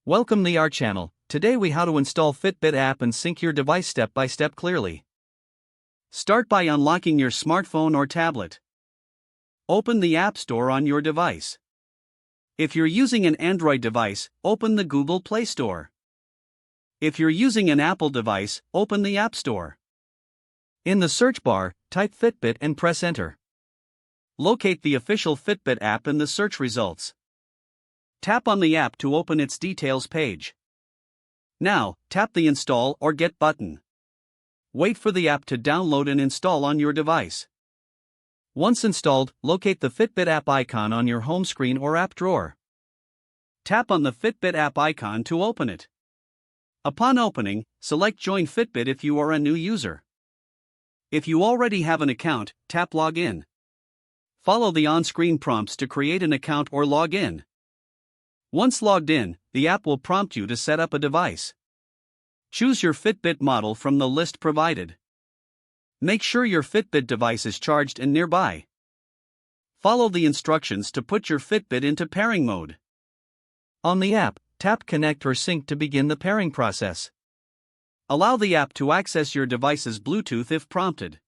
Welcome to our channel. Today we how to install Fitbit app and sync your device step by step clearly. Start by unlocking your smartphone or tablet. Open the App Store on your device. If you're using an Android device, open the Google Play Store. If you're using an Apple device, open the App Store. In the search bar, type Fitbit and press enter. Locate the official Fitbit app in the search results. Tap on the app to open its details page. Now, tap the Install or Get button. Wait for the app to download and install on your device. Once installed, locate the Fitbit app icon on your home screen or app drawer. Tap on the Fitbit app icon to open it. Upon opening, select Join Fitbit if you are a new user. If you already have an account, tap Login. Follow the on-screen prompts to create an account or log in. Once logged in, the app will prompt you to set up a device. Choose your Fitbit model from the list provided. Make sure your Fitbit device is charged and nearby. Follow the instructions to put your Fitbit into pairing mode. On the app, tap Connect or Sync to begin the pairing process. Allow the app to access your device's Bluetooth if prompted.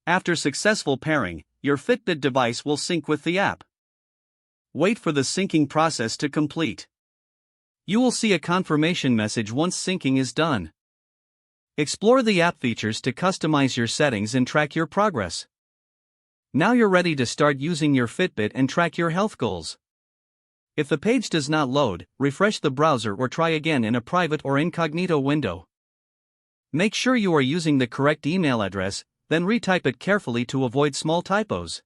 After successful pairing, your Fitbit device will sync with the app. Wait for the syncing process to complete. You will see a confirmation message once syncing is done. Explore the app features to customize your settings and track your progress. Now you're ready to start using your Fitbit and track your health goals. If the page does not load, refresh the browser or try again in a private or incognito window. Make sure you are using the correct email address, then retype it carefully to avoid small typos.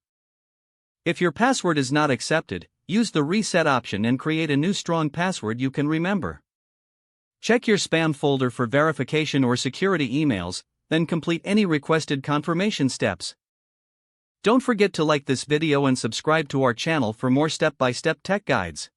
If your password is not accepted, use the reset option and create a new strong password you can remember. Check your spam folder for verification or security emails, then complete any requested confirmation steps. Don't forget to like this video and subscribe to our channel for more step-by-step tech guides.